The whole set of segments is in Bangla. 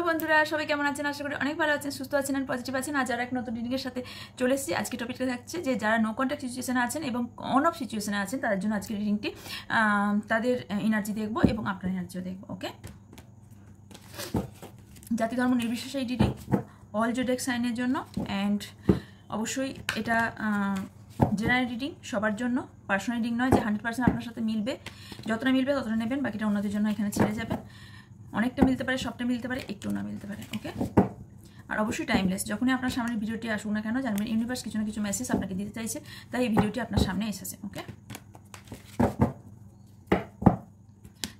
বন্ধুরা, সবাই কেমন আছেন? আশা করি অনেক ভালো আছেন, সুস্থ আছেন, পজিটিভ আছেন। আজ আর এক নতুন রিডিংয়ের সাথে চলে এসেছি। আজকে টপিকটা থাকছে যে যারা নো কন্ট্যাক্ট সিচুয়েশনে আছেন এবং অন অফ সিচুয়েশনে আছেন তাদের জন্য আজকের রিডিংটি, তাদের এনার্জি দেখবো এবং আপনার এনার্জিও দেখবো। ওকে, জাতি ধর্ম নির্বিশেষে এই রিডিং অল জোডিয়াক সাইনের জন্য। অ্যান্ড অবশ্যই এটা জেনারেল রিডিং, সবার জন্য, পার্সোনাল রিডিং নয় যে 100% আপনার সাথে মিলবে। যতটা মিলবে ততটা নেবেন, বাকিটা অন্যদের জন্য এখানে ছেড়ে যাবেন। অনেকটা মিলতে পারে, সবটা মিলতে পারে, একটু না মিলতে পারে। ওকে, আর অবশ্যই টাইমলেস। যখনই আপনার সামনে ভিডিওটি আসুক না কেন, জানবেন ইউনিভার্স কিছু না কিছু মেসেজ আপনাকে দিতে চাইছে, তাই এই ভিডিওটি আপনার সামনে এসেছে। ওকে,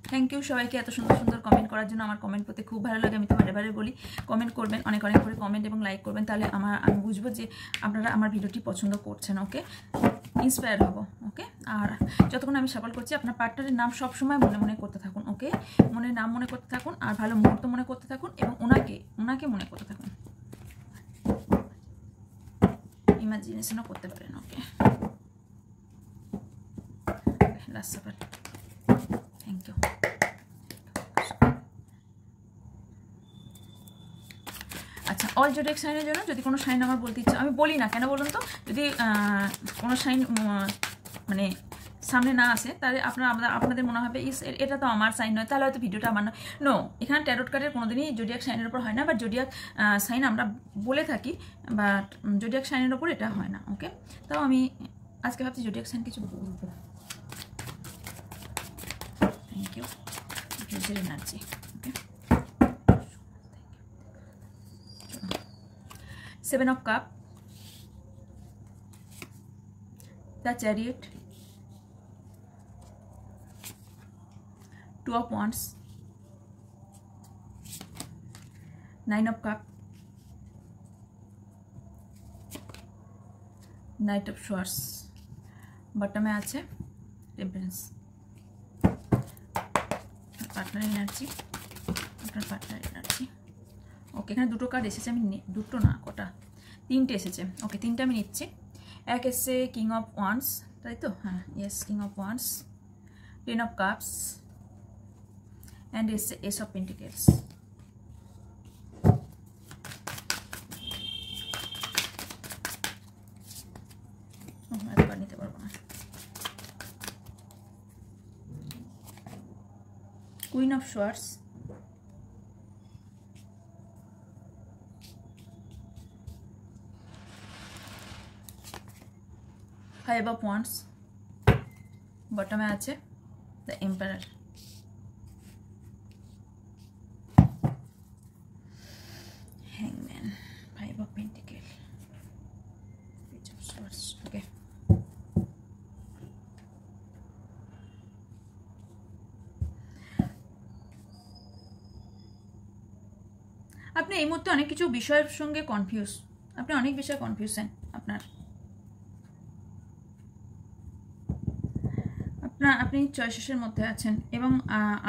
থ্যাংক ইউ সবাইকে এত সুন্দর সুন্দর কমেন্ট করার জন্য। আমার কমেন্ট করতে খুব ভালো লাগে, আমি তো বারে বারে বলি কমেন্ট করবেন, অনেক অনেক করে কমেন্ট এবং লাইক করবেন, তাহলে আমি বুঝবো যে আপনারা আমার ভিডিওটি পছন্দ করছেন। ওকে, ইন্সপায়ার হব। ওকে, আর যতক্ষণ আমি সাফল করছি, আপনার পার্টনারের নাম সবসময় মনে মনে করতে থাকুন। ওকে, মনের নাম মনে করতে থাকুন, আর ভালো মুহূর্ত মনে করতে থাকুন, এবং ওনাকে মনে করতে থাকুন, ইমাজিনেশনও করতে পারেন। Okay, last shuffle. Thank you. আচ্ছা, অল জোডিয়াক সাইনের জন্য যদি কোনো সাইন আমার বলতে ইচ্ছা, আমি বলি না কেন বলুন তো, যদি কোনো সাইন মানে সামনে না আসে, তাহলে আপনাদের মনে হবে এটা তো আমার সাইন নয়, তাহলে হয়তো ভিডিওটা আমার নয়। নো, এখানে ট্যারোট কার্ডের কোনোদিনই জোডিয়াক সাইনের উপর হয় না, বাট জোডিয়াক সাইন আমরা বলে থাকি, বাট জোডিয়াক সাইনের ওপর এটা হয় না। ওকে, তাও আমি আজকে ভাবছি জোডিয়াক সাইন কিছু বলবো। Thank you, energy. Okay, 7 of Cups, the Chariot, 2 of Wands, 9 of Cups, Knight of Swords, বটমে আছে টেম্পারেন্স। পার্টনার এনার্জি, আপনার পার্টনার এনার্জি। ওকে, এখানে দুটো কার্ড এসেছে, আমি দুটো না কটা, তিনটে এসেছে। ওকে, তিনটে আমি নিচ্ছি। এক এসছে কিং অফ ওয়ান্স, তাই তো? হ্যাঁ, yes, king of wands, 10 of cups, and এসছে এস অফ পেন্টিকেলস। এবার নিতে পারবো না। Queen of swords, five of wands, বটমে আছে দ্য এম্পারার। হ্যাংম্যান, five of pentacle, page of swords. Okay, আপনি এই মুহূর্তে অনেক কিছু বিষয়ের সঙ্গে কনফিউজ, আপনি অনেক বিষয়ে কনফিউশন, আপনি চয়েসেসের মধ্যে আছেন, এবং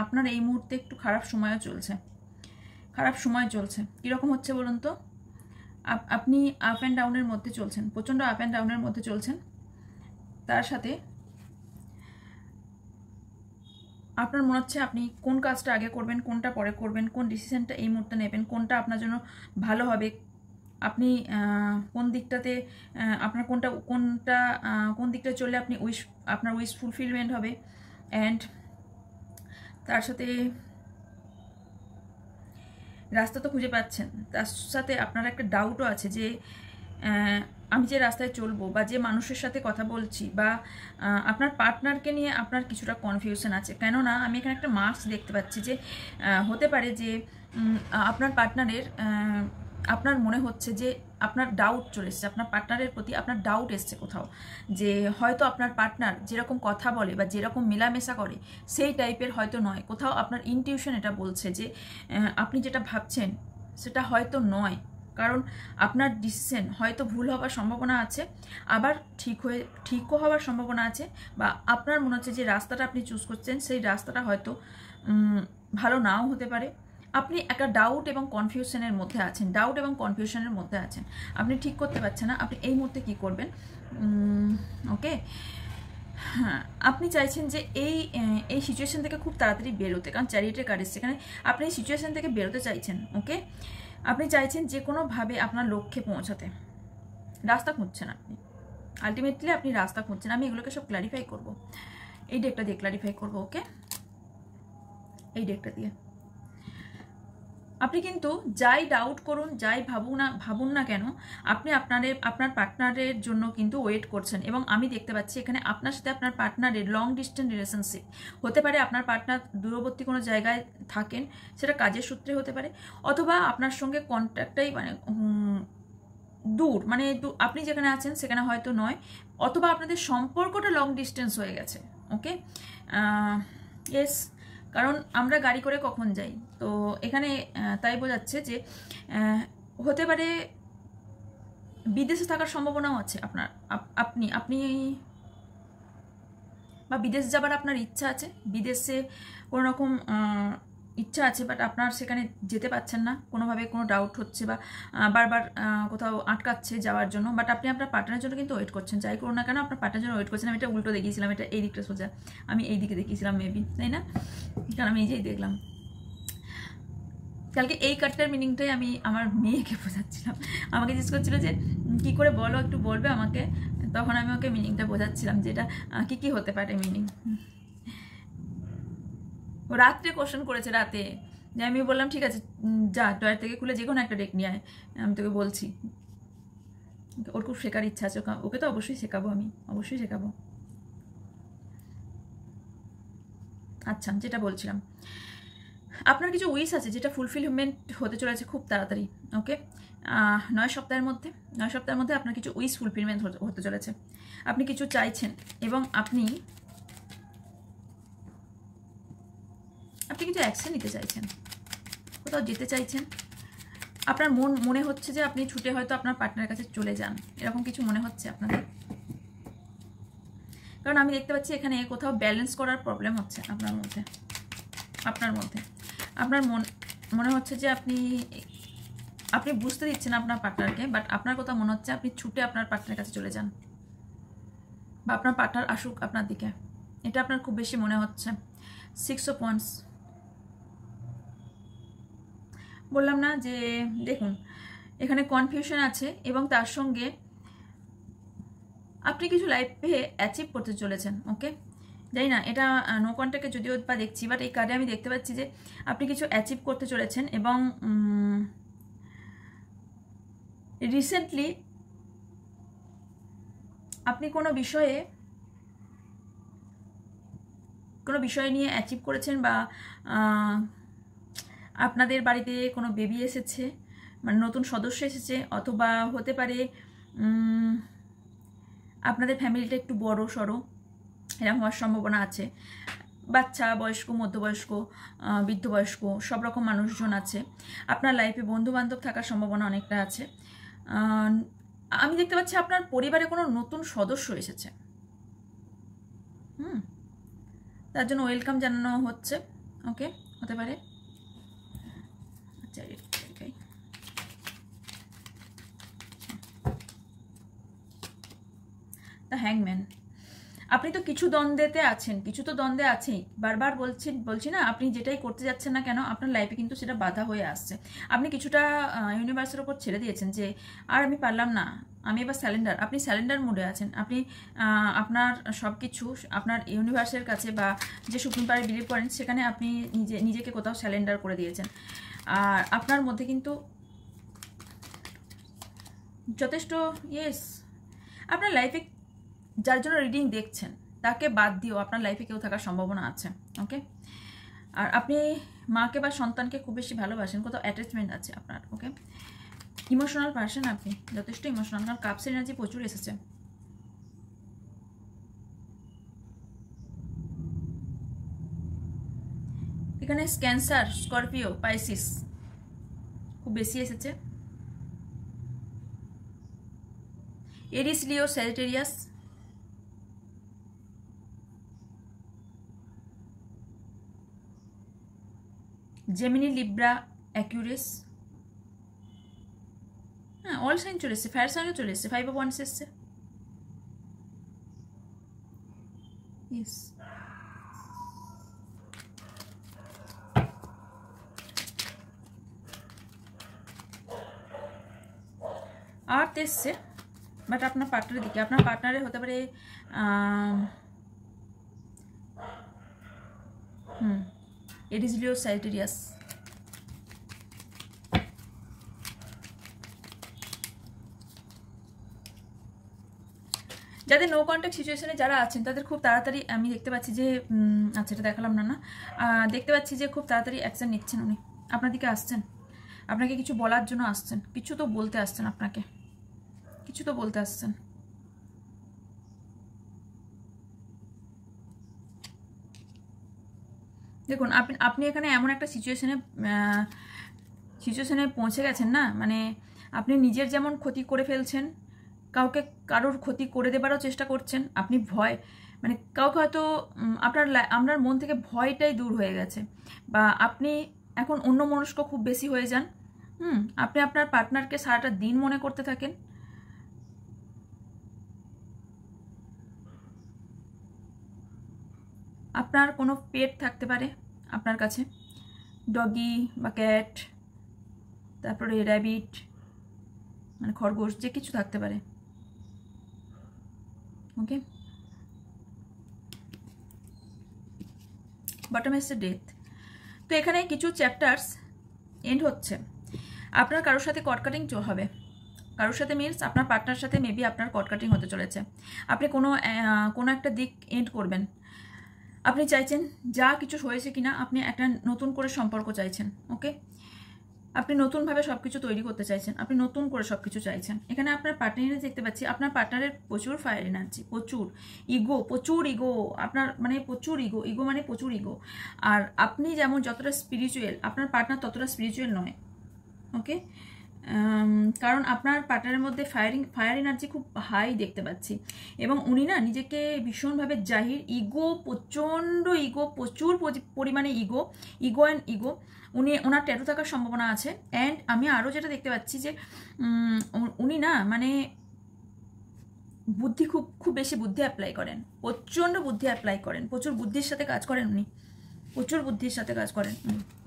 আপনার এই মুহূর্তে একটু খারাপ সময় চলছে। কীরকম হচ্ছে বলুন তো? আপনি আপ অ্যান্ড ডাউনের মধ্যে চলছেন, প্রচণ্ড আপ অ্যান্ড ডাউনের মধ্যে চলছেন। তার সাথে আপনার মনে হচ্ছে আপনি কোন কাজটা আগে করবেন, কোনটা পরে করবেন, কোন ডিসিশনটা এই মুহূর্তে নেবেন, কোনটা আপনার জন্য ভালো হবে, আপনি কোন দিকটাতে আপনার কোন দিকটা চললে আপনার উইশ ফুলফিলমেন্ট হবে। অ্যান্ড তার সাথে রাস্তা তো খুঁজে পাচ্ছেন, তার সাথে আপনার একটা ডাউটও আছে যে আমি যে রাস্তায় চলবো, বা যে মানুষের সাথে কথা বলছি, বা আপনার পার্টনারকে নিয়ে আপনার কিছুটা কনফিউশন আছে। কেননা আমি এখানে একটা মার্কস দেখতে পাচ্ছি যে হতে পারে যে আপনার পার্টনারের, আপনার মনে হচ্ছে যে আপনার ডাউট চলে এসছে, আপনার পার্টনারের প্রতি আপনার ডাউট এসছে কোথাও, যে হয়তো আপনার পার্টনার যেরকম কথা বলে বা যেরকম মেলামেশা করে সেই টাইপের হয়তো নয়। কোথাও আপনার ইনটিউশন এটা বলছে যে আপনি যেটা ভাবছেন সেটা হয়তো নয়, কারণ আপনার ডিসিশন হয়তো ভুল হওয়ার সম্ভাবনা আছে, আবার ঠিকও হওয়ার সম্ভাবনা আছে, বা আপনার মনে হচ্ছে যে রাস্তাটা আপনি চুজ করছেন সেই রাস্তাটা হয়তো ভালো নাও হতে পারে। আপনি একটা ডাউট এবং কনফিউশনের মধ্যে আছেন, আপনি ঠিক করতে পারছেন না আপনি এই মুহূর্তে কি করবেন। ওকে, হ্যাঁ, আপনি চাইছেন যে এই সিচুয়েশন থেকে খুব তাড়াতাড়ি বেরোতে, কারণ চ্যারিটের কার্ড এসছে এখানে। আপনি এই সিচুয়েশন থেকে বেরোতে চাইছেন, ওকে। আপনি চাইছেন যে কোনোভাবে আপনার লক্ষ্যে পৌঁছাতে, রাস্তা খুঁজছেন আপনি, আলটিমেটলি আপনি রাস্তা খুঁজছেন। আমি এগুলোকে সব ক্ল্যারিফাই করব, এই ডেকটা দিয়ে ক্ল্যারিফাই করব, ওকে। এই ডেকটা দিয়ে আপনি কিন্তু যাই ডাউট করুন, যাই ভাবুন না কেন, আপনি আপনার পার্টনারের জন্য কিন্তু ওয়েট করছেন। এবং আমি দেখতে পাচ্ছি এখানে আপনার সাথে আপনার পার্টনারের লং ডিস্টেন্স রিলেশনশিপ হতে পারে। আপনার পার্টনার দূরবর্তী কোনো জায়গায় থাকেন, সেটা কাজের সূত্রে হতে পারে, অথবা আপনার সঙ্গে কন্ট্যাক্টটাই মানে দূর, মানে আপনি যেখানে আছেন সেখানে হয়তো নয়, অথবা আপনাদের সম্পর্কটা লং ডিস্টেন্স হয়ে গেছে, ওকে। ইয়েস, কারণ আমরা গাড়ি করে কখন যাই, তো এখানে তাই বোঝাচ্ছে যে হতে পারে বিদেশে থাকার সম্ভাবনাও আছে আপনার, আপনি বা বিদেশ যাবার আপনার ইচ্ছা আছে, বিদেশে কোনো রকম ইচ্ছা আছে, বাট আপনার সেখানে যেতে পারছেন না, কোনোভাবে কোনো ডাউট হচ্ছে বা বারবার কোথাও আটকাচ্ছে যাওয়ার জন্য, বাট আপনি আপনার পার্টনারের জন্য কিন্তু ওয়েট করছেন। যাই করুন না কেন আপনার পার্টনারের জন্য ওয়েট করছেন। আমি এটা উল্টো দেখিয়েছিলাম, এটা এই দিকটা সোজা, আমি এই দিকে দেখিয়েছিলাম মেবি, তাই না? কারণ আমি নিজেই দেখলাম কালকে এই কার্ডটার মিনিংটাই আমি আমার মেয়েকে বোঝাচ্ছিলাম। আমাকে জিজ্ঞেস করছিল যে কী করে বলো, একটু বলবে আমাকে, তখন আমি ওকে মিনিংটা বোঝাচ্ছিলাম যে এটা কী হতে পারে মিনিং। ও রাত্রে কোশ্চেন করেছে, রাতে, যে আমি বললাম ঠিক আছে যা ডয়ার থেকে খুলে যে কোনো একটা ডেক নিয়ে আয়, আমি তোকে বলছি। ওর খুব শেখার ইচ্ছা আছে, ওকে তো অবশ্যই শেখাবো, আমি অবশ্যই শেখাবো। আচ্ছা, যেটা বলছিলাম, আপনার কিছু উইশ আছে যেটা ফুলফিলমেন্ট হতে চলেছে খুব তাড়াতাড়ি, ওকে। 9 সপ্তাহের মধ্যে আপনার কিছু উইশ ফুলফিলমেন্ট হতে চলেছে। আপনি কিছু চাইছেন এবং আপনি কিছু অ্যাকশন নিতে চাইছেন, কোথাও যেতে চাইছেন। আপনার মনে হচ্ছে যে আপনি ছুটে হয়তো আপনার পার্টনারের কাছে চলে যান, এরকম কিছু মনে হচ্ছে আপনাদের। কারণ আমি দেখতে পাচ্ছি এখানে কোথাও ব্যালেন্স করার প্রবলেম হচ্ছে আপনার মধ্যে। আপনার মনে হচ্ছে যে আপনি বুঝতে দিচ্ছেন আপনার পার্টনারকে, বাট আপনার কথা মনে হচ্ছে আপনি ছুটে আপনার পার্টনারের কাছে চলে যান, বা আপনার পার্টনার আসুক আপনার দিকে, এটা আপনার খুব বেশি মনে হচ্ছে। 6 অফ ওয়ান্ডস, বললাম না যে দেখুন এখানে কনফিউশন আছে, এবং তার সঙ্গে আপনি কিছু লাইফে অ্যাচিভ করতে চলেছেন, ওকে। জানি না এটা নো কন্ট্যাক্টে যদিও বা দেখছি, বাট এই কার্ডে আমি দেখতে পাচ্ছি যে আপনি কিছু অ্যাচিভ করতে চলেছেন। এবং রিসেন্টলি আপনি কোনো বিষয় নিয়ে অ্যাচিভ করেছেন, বা আপনাদের বাড়িতে কোনো বেবি এসেছে, মানে নতুন সদস্য এসেছে, অথবা হতে পারে আপনাদের ফ্যামিলিটা একটু বড় সড়ো, এরকম হওয়ার সম্ভাবনা আছে। বাচ্চা, বয়স্ক, মধ্যবয়স্ক, বৃদ্ধ বয়স্ক সব রকম মানুষজন আছে আপনার লাইফে। বন্ধু বান্ধব থাকার সম্ভাবনা অনেকটা আছে। আমি দেখতে পাচ্ছি আপনার পরিবারে কোনো নতুন সদস্য এসেছে, তার জন্য ওয়েলকাম জানানো হচ্ছে, ওকে। হতে পারে আচ্ছা, দ্য হ্যাংম্যান। আপনি তো কিছু দ্বন্দ্বে আছেই, বারবার বলছি না, আপনি যেটাই করতে যাচ্ছেন না কেন আপনার লাইফে কিন্তু সেটা বাধা হয়ে আসছে। আপনি কিছুটা ইউনিভার্সের ওপর ছেড়ে দিয়েছেন যে আর আমি পারলাম না, আমি এবার স্যালেন্ডার। আপনি স্যালেন্ডার মোডে আছেন, আপনি আপনার সব কিছু আপনার ইউনিভার্সের কাছে বা যে সুপ্রিম পাওয়ারে বিলিভ করেন সেখানে আপনি নিজেকে কোথাও স্যালেন্ডার করে দিয়েছেন। আর আপনার মধ্যে কিন্তু যথেষ্ট আপনার লাইফে যার জন্য রিডিং দেখছেন তাকে বাদ দিয়েও আপনার লাইফে কেউ থাকার সম্ভাবনা আছে, ওকে। আর আপনি মাকে বা সন্তানকে খুব বেশি ভালোবাসেন, কোথাও অ্যাটাচমেন্ট আছে আপনার, ওকে। ইমোশনাল পার্সন আপনি, যথেষ্ট ইমোশনাল, কারণ কাপস এনার্জি প্রচুর এসেছে। এখানে ক্যান্সার, স্করপিও, পাইসিস খুব বেশি এসেছে। এরিস, লিও, স্যাজিটেরিয়াস, জেমিনি, লিব্রা, অ্যাকিউরিয়াস, হ্যাঁ অল সাইন চলে এসছে, ফায়ার সাইনও চলে এসছে, 5 অফ ওয়ান্ডস এসছে। ইয়েস, আর্থ এসছে, বাট আপনার পার্টনারের দিকে, আপনার পার্টনারের হতে পারে এরিস, লিও, স্যাজিটেরিয়াস। যাদের নো কন্ট্যাক্ট সিচুয়েশনে যারা আছেন তাদের খুব তাড়াতাড়ি আমি দেখতে পাচ্ছি যে আচ্ছা এটা দেখালাম না, দেখতে পাচ্ছি যে খুব তাড়াতাড়ি অ্যাকশন নিচ্ছেন উনি, আপনার দিকে আসছেন, আপনাকে কিছু বলার জন্য আসছেন, কিছু তো বলতে আসছেন, আপনাকে কিছু তো বলতে আসছেন। দেখুন আপনি এখানে এমন একটা সিচুয়েশনে পৌঁছে গেছেন না, মানে আপনি নিজের যেমন ক্ষতি করে ফেলছেন, কারোর ক্ষতি করে দেবারও চেষ্টা করছেন, আপনি ভয়, মানে কাউকে হয়তো আপনার মন থেকে ভয়টাই দূর হয়ে গেছে, বা আপনি এখন অন্যমনস্ক খুব বেশি হয়ে যান। আপনি আপনার পার্টনারকে সারাটা দিন মনে করতে থাকেন। আপনার কোনো পেট থাকতে পারে আপনার কাছে, ডগি বা ক্যাট, তারপরে র্যাবিট মানে খরগোশ, যে কিছু থাকতে পারে। ওকে, বটম এসে ডেথ। তো এখানে কিছু চ্যাপ্টার্স এন্ড হচ্ছে, আপনার কারোর সাথে কট কাটিং হবে, কারোর সাথে মিনস আপনার পার্টনার সাথে মেবি আপনার কট কাটিং হতে চলেছে, আপনি কোনো একটা দিক এন্ড করবেন, আপনি চাইছেন যা কিছু হয়েছে কিনা আপনি একটা নতুন করে সম্পর্ক চাইছেন। ওকে, আপনি নতুনভাবে সব কিছু তৈরি করতে চাইছেন, আপনি নতুন করে সব কিছু চাইছেন। এখানে আপনার পার্টনারে দেখতে পাচ্ছি, আপনার পার্টনারের প্রচুর ফায়ার এনার্জি, প্রচুর ইগো, আপনার মানে প্রচুর ইগো মানে প্রচুর ইগো। আর আপনি যেমন যতটা স্পিরিচুয়াল, আপনার পার্টনার ততটা স্পিরিচুয়াল নয়। ওকে, কারণ আপনার পার্টনারের মধ্যে ফায়ার এনার্জি খুব হাই দেখতে পাচ্ছি, এবং উনি না নিজেকে ভীষণভাবে জাহির, প্রচণ্ড প্রচুর পরিমাণে ego and ego, owner tattoo থাকার সম্ভাবনা আছে। অ্যান্ড আমি আরও যেটা দেখতে পাচ্ছি যে উনি না মানে বুদ্ধি খুব বেশি বুদ্ধি অ্যাপ্লাই করেন, প্রচণ্ড বুদ্ধি অ্যাপ্লাই করেন, প্রচুর বুদ্ধির সাথে কাজ করেন উনি, প্রচুর বুদ্ধির সাথে কাজ করেন।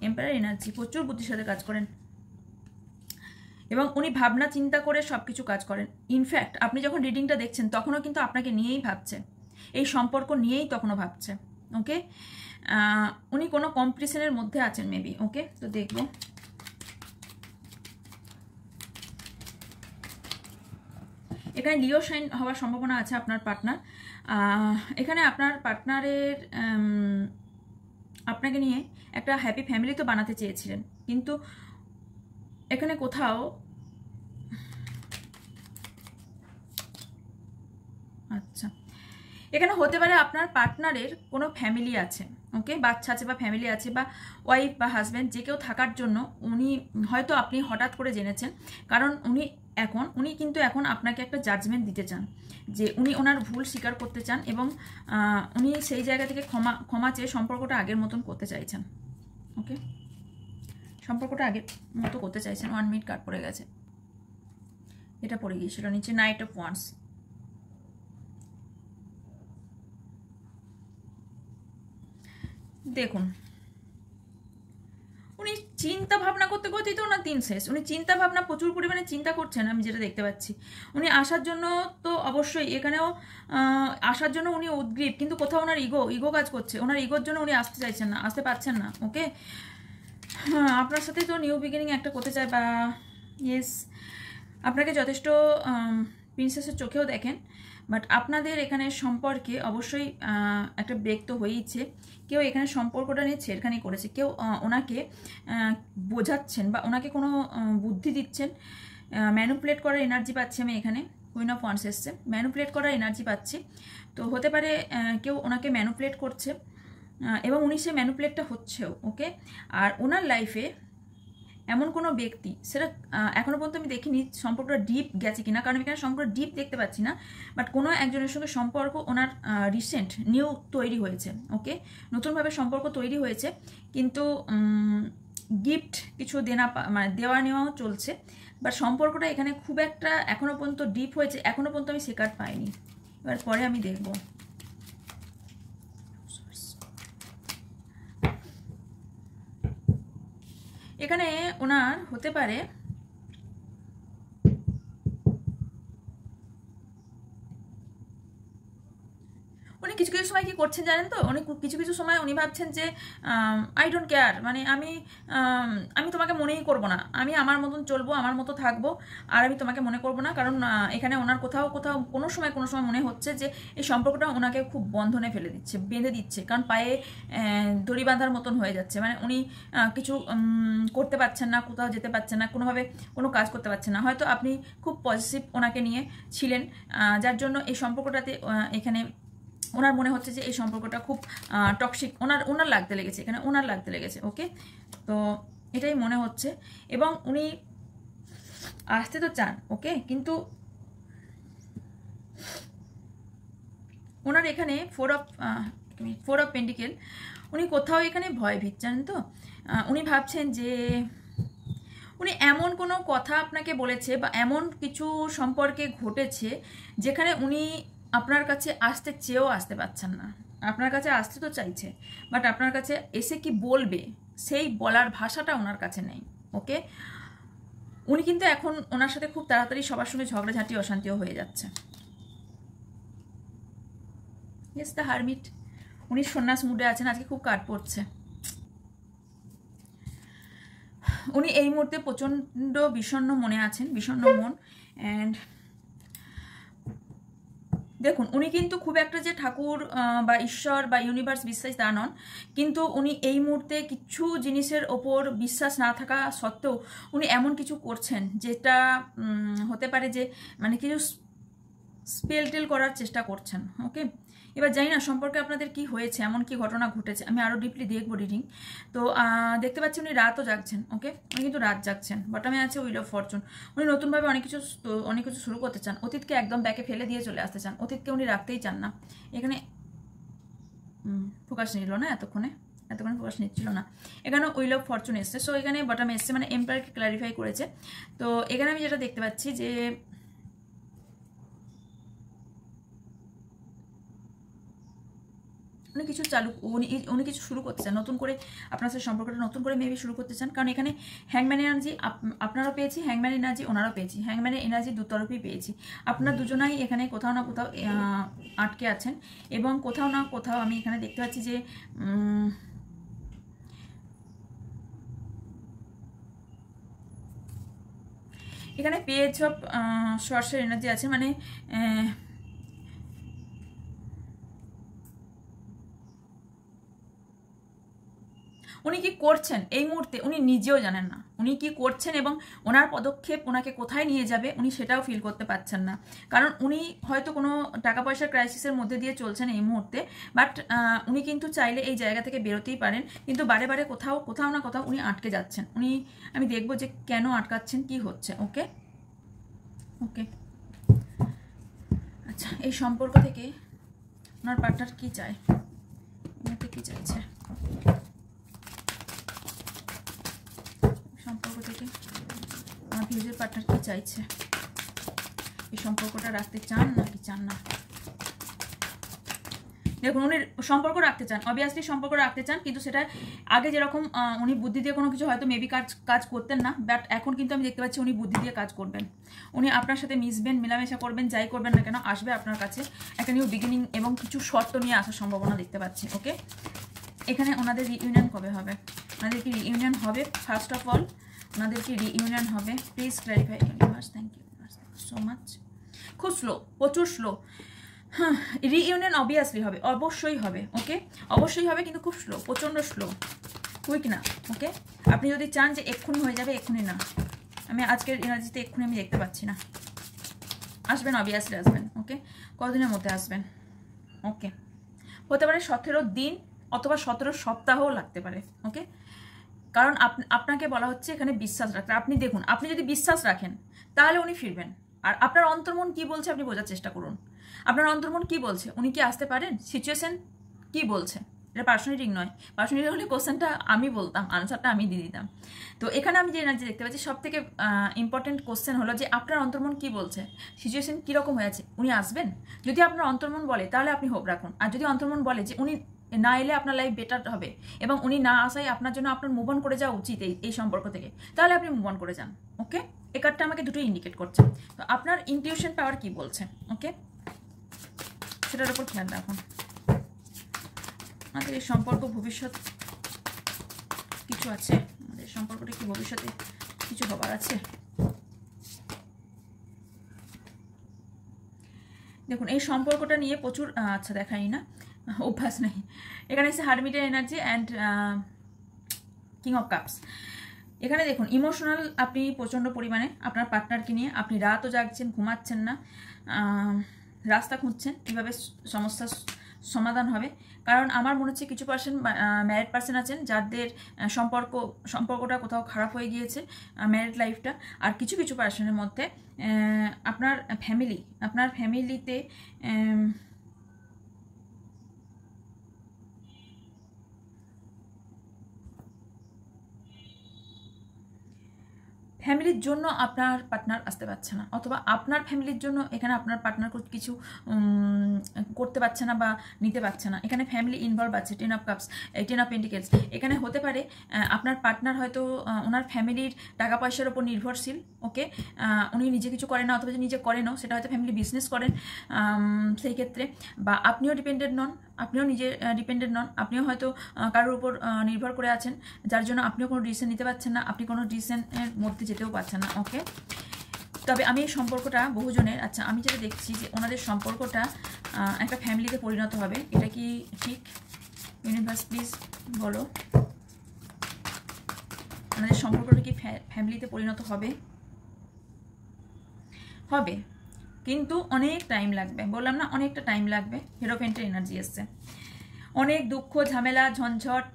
এম্পায়ার এনার্জি, প্রচুর বুদ্ধির সাথে কাজ করেন, এবং উনি ভাবনা চিন্তা করে সব কিছু কাজ করেন। ইনফ্যাক্ট আপনি যখন রিডিংটা দেখছেন তখনও কিন্তু আপনাকে নিয়েই ভাবছে, এই সম্পর্ক নিয়েই তখনও ভাবছে। ওকে, উনি কোনো কম্পিটিশনের মধ্যে আছেন মেবি। ওকে, তো দেখব এখানে লিও সাইন হওয়ার সম্ভাবনা আছে আপনার পার্টনার। এখানে আপনার পার্টনারের আপনাকে নিয়ে একটা হ্যাপি ফ্যামিলি তো বানাতে চেয়েছিলেন, কিন্তু এখানে কোথাও আচ্ছা এখানে হতে পারে আপনার পার্টনারের কোনো ফ্যামিলি আছে। ওকে, বাচ্চা আছে বা ফ্যামিলি আছে, বা ওয়াইফ বা হাজব্যান্ড যে কেউ থাকার জন্য উনি হয়তো আপনি হঠাৎ করে জেনেছেন, কারণ উনি কিন্তু এখন আপনাকে একটা জাজমেন্ট দিতে চান, যে উনি ওনার ভুল স্বীকার করতে চান, এবং উনি সেই জায়গা থেকে ক্ষমা চেয়ে সম্পর্কটা আগের মতন করতে চাইছেন। ওকে, সম্পর্কটা আগের মতো করতে চাইছেন। 1 মিনিট কাট পড়ে গেছে, এটা পড়ে গিয়েছিল নিচে, নাইট অফ ওয়ান্স। দেখুন উনি চিন্তা ভাবনা করতে করতেই তো ওনার দিন শেষ, উনি চিন্তা ভাবনা প্রচুর পরিমাণে চিন্তা করছেন, আমি যেটা দেখতে পাচ্ছি। উনি আসার জন্য তো অবশ্যই এখানেও আসার জন্য উনি উদ্গ্রীব, কিন্তু কোথাও ওনার ইগো কাজ করছে, ওনার ইগোর জন্য উনি আসতে চাইছেন না, আসতে পারছেন না। ওকে, হ্যাঁ আপনার সাথে তো নিউ বিগিনিং একটা করতে চায়, বা ইয়েস আপনাকে যথেষ্ট প্রিন্সেসের চোখেও দেখেন, বাট আপনাদের এখানে সম্পর্কে অবশ্যই একটা ব্রেক তো হয়েইছে। কেউ এখানে সম্পর্কটা নিয়ে ছেড়খানি করেছে, কেউ ওনাকে বোঝাচ্ছেন বা ওনাকে কোনো বুদ্ধি দিচ্ছেন, ম্যানুপুলেট করার এনার্জি পাচ্ছি আমি এখানে। কুইন অফ ওয়ান্স এসছে, ম্যানুপুলেট করার এনার্জি পাচ্ছি। তো হতে পারে কেউ ওনাকে ম্যানুপুলেট করছে, এবং উনি সে ম্যানুপুলেটটা হচ্ছেও। ওকে, আর ওনার লাইফে এমন কোনো ব্যক্তি, সেটা এখনো পর্যন্ত আমি দেখিনি সম্পর্কটা ডিপ গেছে কিনা, কারণ এখানে সম্পর্ক ডিপ দেখতে পাচ্ছি না, বাট কোনো একজনের সঙ্গে সম্পর্ক ওনার রিসেন্ট নিউ তৈরি হয়েছে। ওকে, নতুনভাবে সম্পর্ক তৈরি হয়েছে, কিন্তু গিফট কিছু মানে দেওয়া নেওয়াও চলছে, বাট সম্পর্কটা এখানে খুব একটা এখনো পর্যন্ত ডিপ হয়েছে, এখনো পর্যন্ত আমি সে কার্ড পাইনি। এবার পরে আমি দেখব। এখানে ওনার হতে পারে উনি কিছু কিছু সময় কি করছেন জানেন তো, উনি কিছু কিছু সময় উনি ভাবছেন যে আই ডোন্ট কেয়ার, মানে আমি তোমাকে মনেই করব না, আমি আমার মতন চলবো, আমার মতো থাকবো, আর আমি তোমাকে মনে করব না। কারণ এখানে ওনার কোথাও কোথাও কোনো সময় মনে হচ্ছে যে এই সম্পর্কটা ওনাকে খুব বন্ধনে ফেলে দিচ্ছে, বেঁধে দিচ্ছে, কারণ পায়ে দড়ি বাঁধার মতন হয়ে যাচ্ছে। মানে উনি কিছু করতে পারছেন না, কোথাও যেতে পারছেন না, কোনোভাবে কোনো কাজ করতে পারছেন না। হয়তো আপনি খুব পজিটিভ ওনাকে নিয়ে ছিলেন, যার জন্য এই সম্পর্কটাতে এখানে ওনার মনে হচ্ছে যে এই সম্পর্কটা খুব টক্সিক ওনার লাগতে লেগেছে, এখানে ওনার লাগতে লেগেছে। ওকে, তো এটাই মনে হচ্ছে। এবং উনি আসতে তো চান, ওকে, কিন্তু ওনার এখানে ফোর অফ পেন্টিকেল, উনি কোথাও এখানে ভয় ভীত, জানেন তো। উনি ভাবছেন যে উনি এমন কোনো কথা আপনাকে বলেছে বা এমন কিছু সম্পর্কে ঘটেছে যেখানে উনি আপনার কাছে আসতে চেয়েও আসতে পারছেন না। আপনার কাছে আসতে তো চাইছে, বাট আপনার কাছে এসে কি বলবে সেই বলার ভাষাটা ওনার কাছে নেই। ওকে, উনি কিন্তু এখন ওনার সাথে খুব তাড়াতাড়ি সবার সঙ্গে ঝগড়াঝাঁটি অশান্তিও হয়ে যাচ্ছে। ইয়েস, দ্য হারমিট, উনি সন্ন্যাস মুডে আছেন, আজকে খুব কাট পড়ছে। উনি এই মুহূর্তে প্রচণ্ড বিষণ্ণ মনে আছেন, বিষণ্ণ মন। অ্যান্ড দেখুন, উনি কিন্তু খুব একটা যে ঠাকুর বা ঈশ্বর বা ইউনিভার্স বিশ্বাস তা নন, কিন্তু উনি এই মুহূর্তে কিছু জিনিসের ওপর বিশ্বাস না থাকা সত্ত্বেও উনি এমন কিছু করছেন যেটা হতে পারে যে মানে কিছু স্পেল টেল করার চেষ্টা করছেন। ওকে, এবার জানি না সম্পর্কে আপনাদের কি হয়েছে, এমন কি ঘটনা ঘটেছে, আমি আরও ডিপলি দেখবো রিডিং। তো দেখতে পাচ্ছি উনি রাতও জাগছেন। ওকে, উনি কিন্তু রাত জাগছেন। বটমে আছে হুইল অফ ফরচুন, উনি নতুনভাবে অনেক কিছু শুরু করতে চান, অতীতকে একদম ব্যাকে ফেলে দিয়ে চলে আসতে চান, অতীতকে উনি রাখতেই চান না। এখানে ফোকাস নিল না, এতক্ষণে ফোকাস নিচ্ছিল না। এখানে হুইল অফ ফরচুন এসছে, সো এখানে বটমে এসছে, মানে এম্পায়ারকে ক্লারিফাই করেছে। তো এখানে আমি যেটা দেখতে পাচ্ছি যে উনি কিছু উনি কিছু শুরু করতে চান, নতুন করে আপনার সাথে সম্পর্কটা নতুন করে মেবি শুরু করতে চান। কারণ এখানে হ্যাংম্যান এনার্জি আপনারও পেয়েছি, হ্যাংম্যান এনার্জি ওনারও পেয়েছি, হ্যাংম্যানের এনার্জি দুতরফই পেয়েছি। আপনার দুজনাই এখানে কোথাও না কোথাও আটকে আছেন, এবং কোথাও না কোথাও আমি এখানে দেখতে পাচ্ছি যে এখানে পেজ অফ সোর্সের এনার্জি আছে, মানে উনি কি করছেন এই মুহূর্তে উনি নিজেও জানেন না, উনি কি করছেন এবং ওনার পদক্ষেপ ওনাকে কোথায় নিয়ে যাবে উনি সেটাও ফিল করতে পারছেন না। কারণ উনি হয়তো কোনো টাকা পয়সার ক্রাইসিসের মধ্যে দিয়ে চলছেন এই মুহূর্তে, বাট উনি কিন্তু চাইলে এই জায়গা থেকে বেরোতেই পারেন, কিন্তু বারে বারে কোথাও না কোথাও উনি আটকে যাচ্ছেন। আমি দেখবো যে কেন আটকাচ্ছেন, কি হচ্ছে। ওকে ওকে, আচ্ছা, এই সম্পর্ক থেকে ওনার পার্টনার কি চায়, কি চাইছে সম্পর্ক থেকে আমার ভিউজের পার্টনার কি চাইছে, এই সম্পর্কটা রাখতে চান নাকি চান না। দেখুন, উনি সম্পর্ক রাখতে চান, অবভিয়াসলি সম্পর্ক রাখতে চান, কিন্তু সেটা আগে যেরকম উনি বুদ্ধি দিয়ে কোনো কিছু হয়তো মেবি কাজ করতেন না, বাট এখন কিন্তু আমি দেখতে পাচ্ছি উনি বুদ্ধি দিয়ে কাজ করবেন। উনি আপনার সাথে মিশবেন, মেলামেশা করবেন, যাই করবেন না কেন আসবে আপনার কাছে একটা নিউ বিগিনিং এবং কিছু শর্ত নিয়ে আসার সম্ভাবনা দেখতে পাচ্ছি। ওকে, এখানে ওনাদের রিইউনিয়ন কবে হবে, ওনাদের কি রিইউনিয়ন হবে? ফার্স্ট অফ অল ওনাদের কি রিইউনিয়ন হবে? Please clarify universe, thank you so much. খুব স্লো, প্রচুর স্লো। হ্যাঁ, রিইউনিয়ন অবভিয়াসলি হবে, অবশ্যই হবে। ওকে, অবশ্যই হবে, কিন্তু খুব স্লো, প্রচণ্ড স্লো, কুইক না। ওকে, আপনি যদি চান যে এক্ষুনি হয়ে যাবে, এক্ষুনি না। আমি আজকের এনার্জিতে এক্ষুনি আমি দেখতে পাচ্ছি না। আসবেন, অবভিয়াসলি আসবেন। ওকে, কতদিনের মধ্যে আসবেন? ওকে, হতে পারে 17 দিন অথবা 17 সপ্তাহও লাগতে পারে। ওকে, কারণ আপনাকে বলা হচ্ছে এখানে বিশ্বাস রাখতে। আপনি দেখুন, আপনি যদি বিশ্বাস রাখেন তাহলে উনি ফিরবেন। আর আপনার অন্তর্মন কি বলছে আপনি বোঝার চেষ্টা করুন। আপনার অন্তর্মন কি বলছে, উনি কি আসতে পারেন? সিচুয়েশন কি বলছে? এটা পার্সোনাল রিডিং নয়, পার্সোনাল রিডিং হলে কোশ্চেনটা আমি বলতাম, আনসারটা আমি দিয়ে দিতাম। তো এখানে আমি যে এনার্জি দেখতে পাচ্ছি সব থেকে ইম্পর্টেন্ট কোশ্চেন হলো যে আপনার অন্তর্মন কি বলছে, সিচুয়েশন কীরকম হয়ে আছে, উনি আসবেন? যদি আপনার অন্তর্মন বলে তাহলে আপনি হোপ রাখুন, আর যদি অন্তর্মন বলে যে উনি না এলে আপনার লাইফ বেটার হবে, এবং উনি না আসায় আপনার জন্য আপনার মুভ অন করে যাওয়া উচিত এই সম্পর্ক থেকে, তাহলে আপনি মুভ অন করে যান। ওকে, এই কার্ডটা আমাকে দুটো ইন্ডিকেট করছে। তো আপনার ইনটিউশন পাওয়ার কি বলছে, ওকে, সেটার উপর খেয়াল রাখুন। আমাদের এই সম্পর্ক ভবিষ্যৎ কিছু আছে, আমাদের সম্পর্কটা কি ভবিষ্যতে কিছু হবার আছে? দেখুন এই সম্পর্কটা নিয়ে প্রচুর আচ্ছা দেখাই না, অভ্যাস নেই। এখানে এসে হারমিটের energy and king of cups. এখানে দেখুন ইমোশনাল আপনি প্রচণ্ড পরিমাণে আপনার পার্টনারকে নিয়ে, আপনি রাতও জাগছেন, ঘুমাচ্ছেন না, রাস্তা খুঁজছেন কীভাবে সমস্যার সমাধান হবে। কারণ আমার মনে হচ্ছে কিছু পার্সন ম্যারিড পার্সন আছেন যাদের সম্পর্কটা কোথাও খারাপ হয়ে গিয়েছে, ম্যারিড লাইফটা। আর কিছু কিছু পার্সনের মধ্যে আপনার ফ্যামিলিতে ফ্যামিলির জন্য আপনার পার্টনার আসতে পারছে না, অথবা আপনার ফ্যামিলির জন্য এখানে আপনার পার্টনার কিছু করতে পারছে না বা নিতে পারছে না। এখানে ফ্যামিলি ইনভলভ আছে, 10 অফ কাপস, 10 অফ পেন্টিকেলস। এখানে হতে পারে আপনার পার্টনার হয়তো ওনার ফ্যামিলির টাকা পয়সার ওপর নির্ভরশীল, ওকে, উনি নিজে কিছু করেন না, অথবা নিজে করেনও, সেটা হয়তো ফ্যামিলি বিজনেস করেন সেই ক্ষেত্রে, বা আপনিও ডিপেন্ডেন্ট নন, আপনিও নিজে ডিপেন্ডেন্ট নন, আপনিও হয়তো কারোর উপর নির্ভর করে আছেন, যার জন্য আপনিও কোনো ডিসিশন নিতে পারছেন না, আপনি কোনো ডিসিশনের মধ্যে যেতেও পারছেন না। ওকে, তবে আমি এই সম্পর্কটা বহুজনের, আচ্ছা আমি যেটা দেখছি যে ওনাদের সম্পর্কটা একটা ফ্যামিলিতে পরিণত হবে, এটা কি ঠিক? ইউনিভার্স প্লিজ বলো, ওনাদের সম্পর্কটা কি ফ্যামিলিতে পরিণত হবে? হবে, কিন্তু অনেক টাইম লাগবে, বললাম না অনেকটা টাইম লাগবে। হিরোফেন্টের এনার্জি এসছে, অনেক দুঃখ ঝামেলা ঝঞ্ঝট,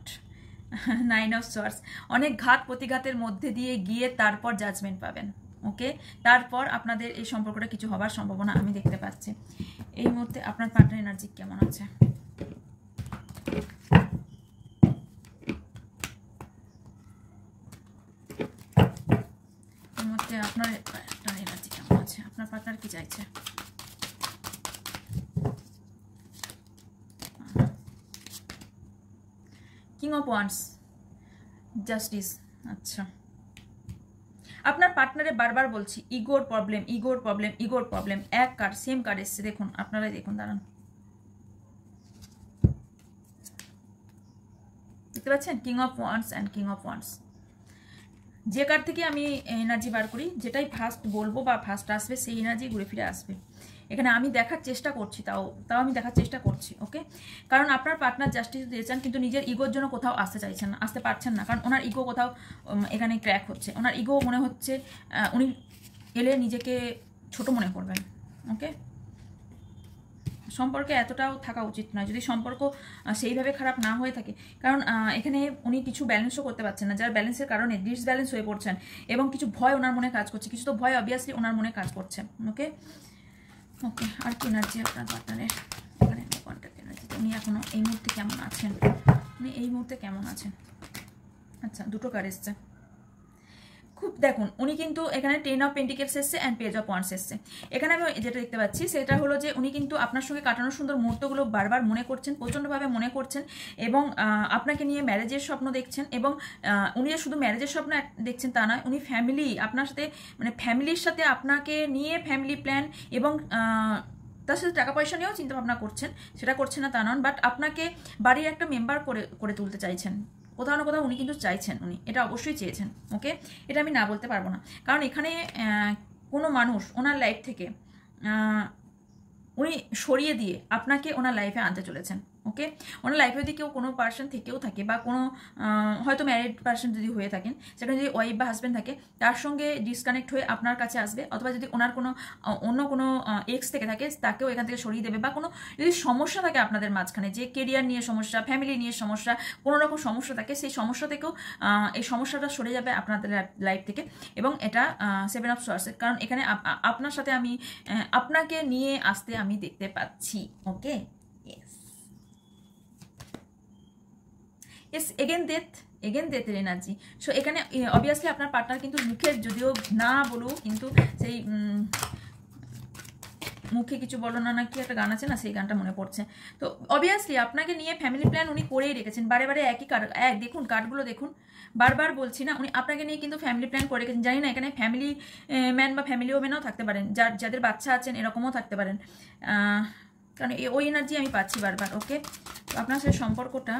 9 অফ সোয়ার্ডস, অনেক ঘাত প্রতিঘাতের মধ্যে দিয়ে গিয়ে তারপর জাজমেন্ট পাবেন। ওকে, তারপর আপনাদের এই সম্পর্কটা কিছু হবার সম্ভাবনা আমি দেখতে পাচ্ছি। এই মুহূর্তে আপনার পার্টনার এনার্জি কেমন আছে? এই মুহূর্তে আপনার পার্টনার এনার্জি কেমন আছে? আপনার পার্টনার কি চাইছে? King of wands, justice. আচ্ছা, আপনার পার্টনারে বারবার বলছি ইগোর প্রবলেম, ইগোর প্রবলেম, ইগোর প্রবলেম। এক কার্ড, সেম কার্ড এসছে, দেখুন আপনারাই দেখুন, দাঁড়ান, দেখতে পাচ্ছেন? King of wands and king of wands. যে কার্ড থেকে আমি এনার্জি বার করি, যেটাই ফার্স্ট বলবো বা ফার্স্ট আসবে সেই এনার্জি ঘুরে ফিরে আসবে। এখানে আমি দেখার চেষ্টা করছি, তাও আমি দেখার চেষ্টা করছি। ওকে, কারণ আপনার পার্টনার জাস্টিস দিতে চান, কিন্তু নিজের ইগোর জন্য কোথাও আসতে চাইছেন না, আসতে পারছেন না, কারণ ওনার ইগো কোথাও এখানে ক্র্যাক হচ্ছে। ওনার ইগো মনে হচ্ছে উনি এলে নিজেকে ছোট মনে করবেন। ওকে, সম্পর্কে এতটাও থাকা উচিত নয়, যদি সম্পর্ক সেইভাবে খারাপ না হয়ে থাকে। কারণ এখানে উনি কিছু ব্যালেন্সও করতে পারছেন না, যার ব্যালেন্সের কারণে ডিসব্যালেন্স হয়ে পড়ছেন, এবং কিছু ভয় ওনার মনে কাজ করছে, কিছু তো ভয় অবভিয়াসলি ওনার মনে কাজ করছে। ওকে ওকে, আর কি এনার্জি আপনার পার্টনারের? এখানে কন্ট্যাক্ট এনার্জি, উনি এখনো এই মুহূর্তে কেমন আছেন? উনি এই মুহূর্তে কেমন আছেন? আচ্ছা, দুটো কার্ড এসছে। খুব দেখুন, উনি কিন্তু এখানে 10 অফ পেন্টিকেলস এসছে অ্যান্ড পেজ অফ ওয়ান্ডস এসছে। এখানে আমি যেটা দেখতে পাচ্ছি সেটা হলো যে উনি কিন্তু আপনার সঙ্গে কাটানোর সুন্দর মুহূর্তগুলো বারবার মনে করছেন, প্রচণ্ডভাবে মনে করছেন, এবং আপনাকে নিয়ে ম্যারেজের স্বপ্ন দেখছেন। এবং উনি শুধু ম্যারেজের স্বপ্ন দেখছেন তা নয়, উনি ফ্যামিলি আপনার সাথে, মানে ফ্যামিলির সাথে আপনাকে নিয়ে ফ্যামিলি প্ল্যান, এবং তার সাথে টাকা পয়সা নিয়েও চিন্তা ভাবনা করছেন, সেটা করছেন না তা নন, বাট আপনাকে বাড়ির একটা মেম্বার করে তুলতে চাইছেন। কোথাও না কোথাও উনি কিন্তু চাইছেন, উনি এটা অবশ্যই চেয়েছেন। ওকে, এটা আমি না বলতে পারবো না, কারণ এখানে কোনো মানুষ ওনার লাইফ থেকে উনি সরিয়ে দিয়ে আপনাকে ওনার লাইফে আনতে চলেছেন। ওকে, ওনার লাইফে যদি কেউ কোনো পার্সন থেকেও থাকে, বা কোনো হয়তো ম্যারিড পার্সন যদি হয়ে থাকেন, সেখানে যদি ওয়াইফ বা হাজব্যান্ড থাকে, তার সঙ্গে ডিসকানেক্ট হয়ে আপনার কাছে আসবে, অথবা যদি ওনার কোনো অন্য কোনো এক্স থেকে থাকে, তাকেও এখান থেকে সরিয়ে দেবে। বা কোনো যদি সমস্যা থাকে আপনাদের মাঝখানে, যে কেরিয়ার নিয়ে সমস্যা, ফ্যামিলি নিয়ে সমস্যা, কোনো রকম সমস্যা থাকে, সেই সমস্যা থেকেও এই সমস্যাটা সরে যাবে আপনাদের লাইফ থেকে। এবং এটা 7 অফ সোয়ার্ডস, কারণ এখানে আপনার সাথে আমি আপনাকে নিয়ে আসতে আমি দেখতে পাচ্ছি। ওকে, ইয়েস, এগেন ডেথের এনার্জি। সো এখানে অবভিয়াসলি আপনার পার্টনার কিন্তু মুখের যদিও না বলুক, কিন্তু সেই মুখে কিছু বলো না নাকি একটা গান আছে না, সেই গানটা মনে পড়ছে। তো অবভিয়াসলি আপনাকে নিয়ে ফ্যামিলি প্ল্যান উনি করেই রেখেছেন, বারে বারে একই কার্ড, দেখুন কার্ডগুলো দেখুন, বারবার বলছি না, উনি আপনাকে নিয়ে কিন্তু ফ্যামিলি প্ল্যান করে রেখেছেন। জানি না এখানে ফ্যামিলি ম্যান বা ফ্যামিলি ওমেনও থাকতে পারেন, যাদের বাচ্চা আছেন এরকমও থাকতে পারেন, কারণ ওই এনার্জি আমি পাচ্ছি বারবার। ওকে, তো আপনার সাথে সম্পর্কটা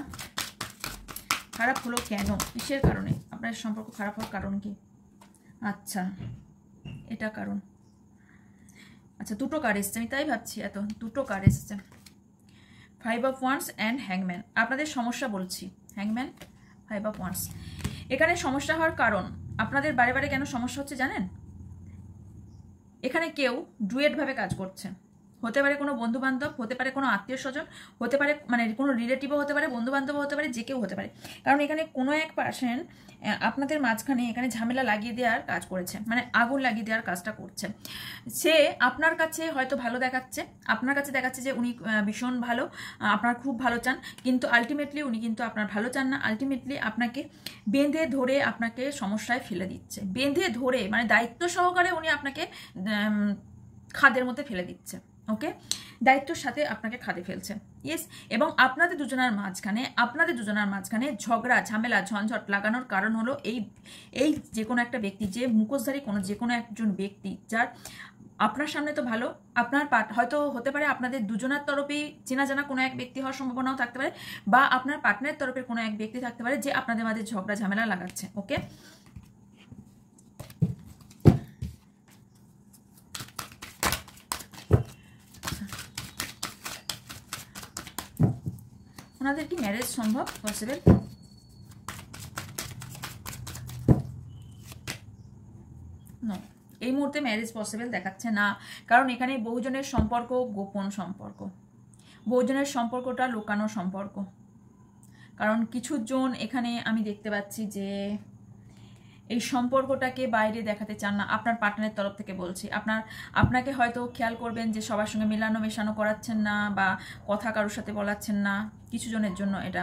খারাপ হলো কেন, কিসের কারণে আপনার সম্পর্ক খারাপ হওয়ার কারণ কি? আচ্ছা, এটা কারণ। আচ্ছা, দুটো কার্ড এসছে, আমি তাই ভাবছি এত দুটো কার্ড এসছে, 5 of Wands অ্যান্ড হ্যাংম্যান। আপনাদের সমস্যা বলছি, হ্যাংম্যান, 5 of Wands। এখানে সমস্যা হওয়ার কারণ, আপনাদের বারে বারে কেন সমস্যা হচ্ছে জানেন? এখানে কেউ ডুয়েটভাবে কাজ করছে, হতে পারে কোনো বন্ধু বান্ধব, হতে পারে কোনো আত্মীয় স্বজন, হতে পারে মানে কোনো রিলেটিভও হতে পারে, বন্ধু বান্ধবও হতে পারে, যে কেউ হতে পারে। কারণ এখানে কোনো এক পার্সন আপনাদের মাঝখানে এখানে ঝামেলা লাগিয়ে দেওয়ার কাজ করেছে, মানে আগুন লাগিয়ে দেওয়ার কাজটা করছে। সে আপনার কাছে হয়তো ভালো দেখাচ্ছে, আপনার কাছে দেখাচ্ছে যে উনি ভীষণ ভালো, আপনার খুব ভালো চান, কিন্তু আলটিমেটলি উনি কিন্তু আপনার ভালো চান না। আলটিমেটলি আপনাকে বেঁধে ধরে আপনাকে সমস্যায় ফেলে দিচ্ছে, বেঁধে ধরে মানে দায়িত্ব সহকারে উনি আপনাকে খাদের মধ্যে ফেলে দিচ্ছে। ওকে, দায়িত্বর সাথে আপনাকে খাদে ফেলছে। ইয়েস, এবং আপনাদের দুজনার মাঝখানে ঝগড়া ঝামেলা ঝঞ্ঝট লাগানোর কারণ হলো এই যে কোনো একটা ব্যক্তি, যে মুখোশধারী যে কোনো একজন ব্যক্তি, যার আপনার সামনে তো ভালো, আপনার হয়তো হতে পারে আপনাদের দুজনের তরফেই চেনা জানা কোনো এক ব্যক্তি হওয়ার সম্ভাবনাও থাকতে পারে, বা আপনার পার্টনারের তরফের কোনো এক ব্যক্তি থাকতে পারে যে আপনাদের মাঝে ঝগড়া ঝামেলা লাগাচ্ছে। ওকে, ওনাদের কি ম্যারেজ সম্ভব, পসিবল? নো, এই মুহূর্তে ম্যারেজ পসিবল দেখাচ্ছে না, কারণ এখানে বহুজনের সম্পর্ক গোপন সম্পর্ক, বহুজনের সম্পর্কটা লুকানো সম্পর্ক। কারণ কিছু জন এখানে আমি দেখতে পাচ্ছি যে এই সম্পর্কটাকে বাইরে দেখাতে চান না, আপনার পার্টনারের তরফ থেকে বলছি। আপনাকে হয়তো খেয়াল করবেন যে সবার সঙ্গে মেলানো মেশানো করাচ্ছেন না, বা কথা কারোর সাথে বলাচ্ছেন না। কিছু জনের জন্য এটা,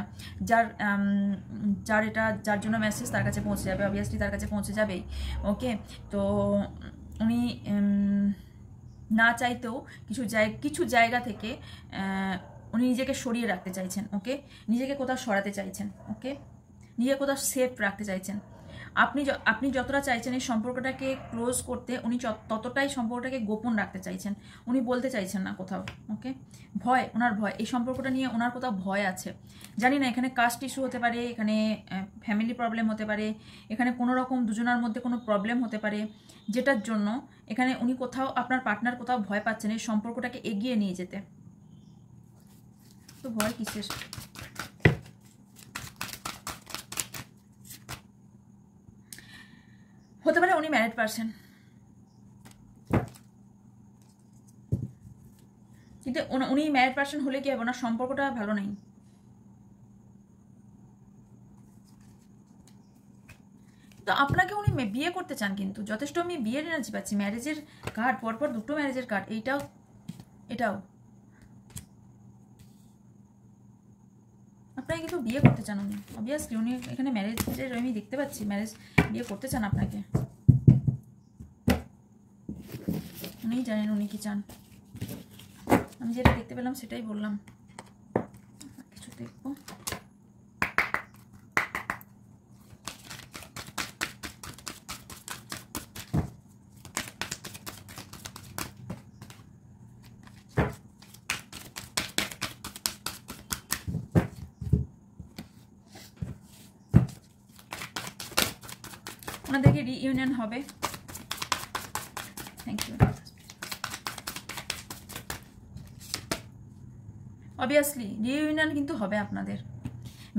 যার জন্য মেসেজ তার কাছে পৌঁছে যাবে, অবভিয়াসলি তার কাছে পৌঁছে যাবেই। ওকে, তো উনি না চাইতেও কিছু জায়গা থেকে উনি নিজেকে সরিয়ে রাখতে চাইছেন। ওকে, নিজেকে কোথাও সরাতে চাইছেন। ওকে, নিজেকে কোথাও সেফ রাখতে চাইছেন। আপনি যতটা চাইছেন এই সম্পর্কটাকে ক্লোজ করতে, উনি ততটাই সম্পর্কটাকে গোপন রাখতে চাইছেন, উনি বলতে চাইছেন না কোথাও। ওকে, ওনার ভয়, এই সম্পর্কটা নিয়ে ওনার কোথাও ভয় আছে। জানি না, এখানে কাস্ট ইস্যু হতে পারে, এখানে ফ্যামিলি প্রবলেম হতে পারে, এখানে কোনো রকম দুজনের মধ্যে কোনো প্রবলেম হতে পারে, যেটার জন্য এখানে উনি কোথাও, আপনার পার্টনার কোথাও ভয় পাচ্ছেন এই সম্পর্কটাকে এগিয়ে নিয়ে যেতে। তো ভয় কিসের? হতে পারে উনি ম্যারিড পারসন, কিন্তু উনি ম্যারিড পারসন হলে কি হবে, ওনার সম্পর্কটা ভালো নেই। তো আপনাকে উনি বিয়ে করতে চান, কিন্তু যথেষ্ট আমি বিয়ের এনার্জি পাচ্ছি, ম্যারেজের কার্ড, পরপর দুটো ম্যারেজের কার্ড, এটাও আপনাকে কিন্তু বিয়ে করতে চান উনি, অবভিয়াসলি উনি এখানে ম্যারেজের আমি দেখতে পাচ্ছি, বিয়ে করতে চান আপনাকে। উনিই জানেন উনি কি চান, আমি যেটা দেখতে পেলাম সেটাই বললাম। কিছু দেখবো, ওনাদেরকে রিইউনিয়ন হবে। Thank you. অবভিয়াসলি রিইউনিয়ন কিন্তু হবে আপনাদের,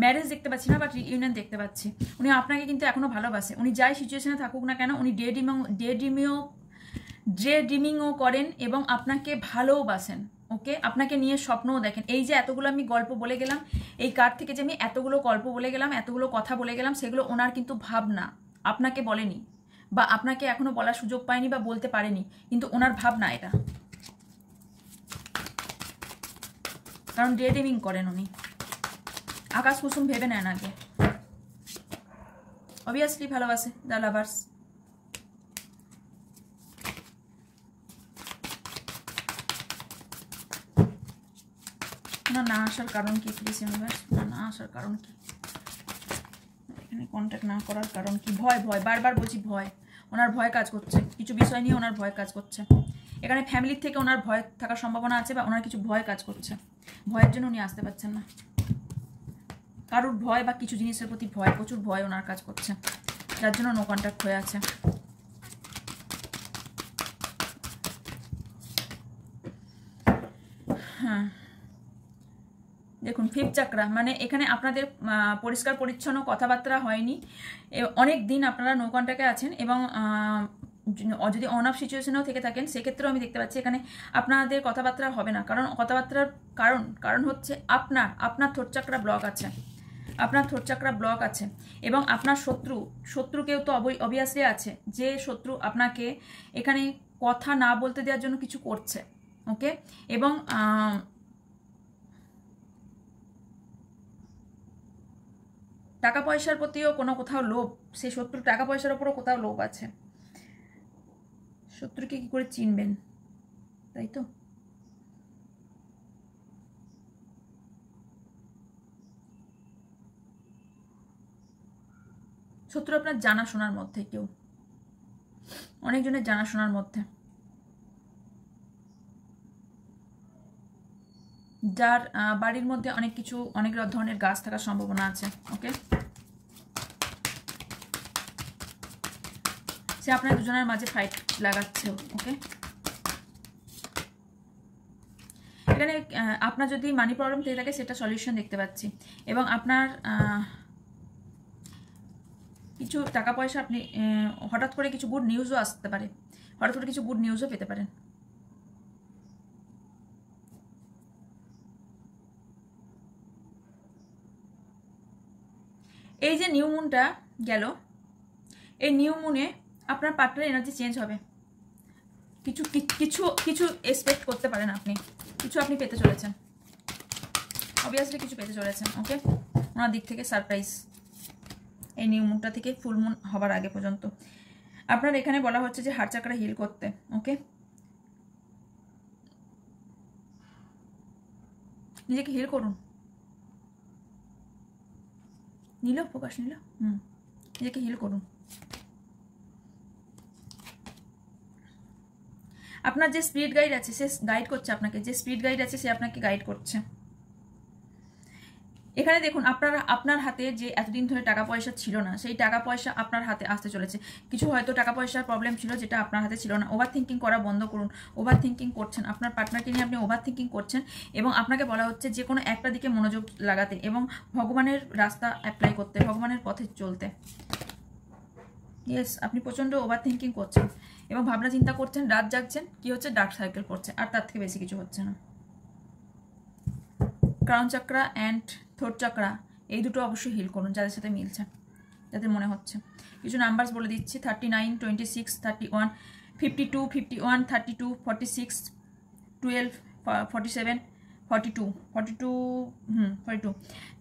ম্যারেজ দেখতে পাচ্ছি না, বাট রিইউনিয়ন দেখতে পাচ্ছি। উনি আপনাকে কিন্তু এখনো ভালোবাসে, উনি যাই সিচুয়েশনে থাকুক না কেন, উনি ডে ড্রিমিংও করেন এবং আপনাকে ভালোবাসেন। ওকে, আপনাকে নিয়ে স্বপ্নও দেখেন। এই যে এতগুলো আমি গল্প বলে গেলাম, এই কার্ড থেকে যে আমি এতগুলো গল্প বলে গেলাম, এতগুলো কথা বলে গেলাম, সেগুলো ওনার কিন্তু ভাবনা, আপনাকে বলেনি, বা আপনাকে এখনো বলার সুযোগ পায়নি বা বলতে পারেনি, কিন্তু ওনার ভাবনা এটা। কারণ ডে ড্রিমিং করেন উনি, আকাশ কুসুম ভেবে নেন আগে। অবভিয়াসলি ভালোবাসে, দ্য লাভার্স। ওনার না আসার কারণ কি প্লিজ ইউনিভার্স, ওনার না আসার কারণ কি, এখানে কন্ট্যাক্ট না করার কারণ কি? ভয়, ভয়, বারবার বলছি ভয়, ওনার ভয় কাজ করছে, কিছু বিষয় নিয়ে ওনার ভয় কাজ করছে। এখানে ফ্যামিলির থেকে ওনার ভয় থাকার সম্ভাবনা আছে, বা ওনার কিছু ভয় কাজ করছে, ভয়ের জন্য উনি আসতে পারছেন না। কারোর ভয় বা কিছু জিনিসের প্রতি ভয়, প্রচুর ভয় ওনার কাজ করছে, যার জন্য নো কন্ট্যাক্ট হয়ে আছে। হ্যাঁ দেখুন, ফিফথ চাকরা মানে এখানে আপনাদের পরিষ্কার পরিচ্ছন্ন কথাবার্তা হয়নি, অনেক দিন আপনারা নো কন্ট্যাক্টে আছেন, এবং যদি অন অফ সিচুয়েশনেও থেকে থাকেন সেক্ষেত্রেও আমি দেখতে পাচ্ছি এখানে আপনাদের কথাবার্তা হবে না। কারণ কথাবার্তার কারণ হচ্ছে আপনার থ্রোট চাকরা ব্লক আছে, আপনার থ্রোট চাকরা ব্লক আছে, এবং আপনার শত্রুকেও তো অবভিয়াসলি আছে, যে শত্রু আপনাকে এখানে কথা না বলতে দেওয়ার জন্য কিছু করছে। ওকে, এবং টাকা পয়সার প্রতিও কোথাও লোভ, সেই শত্রু টাকা পয়সার ওপরও কোথাও লোভ আছে। শত্রুকে কি করে চিনবেন, তাই তো? শত্রু আপনার জানাশোনার মধ্যে, কেউ অনেকজনের জানাশোনার মধ্যে, যার বাড়ির মধ্যে অনেক ধরনের গাছ থাকার সম্ভাবনা আছে। ওকে, সে আপনার দুজনের মাঝে ফাইট লাগাচ্ছে। ওকে, এখানে আপনার যদি মানি প্রবলেম থেকে থাকে সেটা সলিউশন দেখতে পাচ্ছি, এবং আপনার কিছু টাকা পয়সা আপনি হঠাৎ করে কিছু গুড নিউজও আসতে পারে, হঠাৎ করে কিছু গুড নিউজও পেতে পারেন। এই যে নিউ মুনটা গেল, এই নিউ মুনে আপনার পার্টনার এনার্জি চেঞ্জ হবে, কিছু কিছু কিছু এক্সপেক্ট করতে পারেন আপনি, কিছু আপনি পেতে চলেছেন, অবভিয়াসলি কিছু পেতে চলেছেন। ওকে, ওনার দিক থেকে সারপ্রাইজ এই নিউ মুনটা থেকে ফুল মুন হবার আগে পর্যন্ত। আপনার এখানে বলা হচ্ছে যে হার্ট চাকরা হিল করতে। ওকে, নিজেকে হিল করুন, প্রকাশ নিল, নিজেকে হিল করুন। আপনার যে স্পিরিট গাইড আছে সে গাইড করছে আপনাকে, যে স্পিরিট গাইড আছে সে আপনাকে গাইড করছে। এখানে দেখুন, আপনার হাতে যে এতদিন ধরে টাকা পয়সা ছিল না, সেই টাকা পয়সা আপনার হাতে আসতে চলেছে। কিছু হয়তো টাকা পয়সার প্রবলেম ছিল যেটা আপনার হাতে ছিল না। ওভার থিঙ্কিং করা বন্ধ করুন। ওভার থিঙ্কিং করছেন, আপনার পার্টনারকে নিয়ে আপনি ওভার থিঙ্কিং করছেন, এবং আপনাকে বলা হচ্ছে যে কোনো একটা দিকে মনোযোগ লাগাতে, এবং ভগবানের রাস্তা অ্যাপ্লাই করতে, ভগবানের পথে চলতে। ইয়েস, আপনি প্রচণ্ড ওভার থিঙ্কিং করছেন এবং ভাবনা চিন্তা করছেন, রাত জাগছেন, কি হচ্ছে, ডার্ক সার্কেল পড়ছে, আর তার থেকে বেশি কিছু হচ্ছে না। ক্রাউন চাকরা অ্যান্ড থ্রোট চাকরা এই দুটো অবশ্যই হিল করুন, যাদের সাথে মিলছে, যাদের মনে হচ্ছে। কিছু নাম্বারস বলে দিচ্ছি: 39, 26, 31, 52, 51, 32, 46, 12, 47, 42, 42।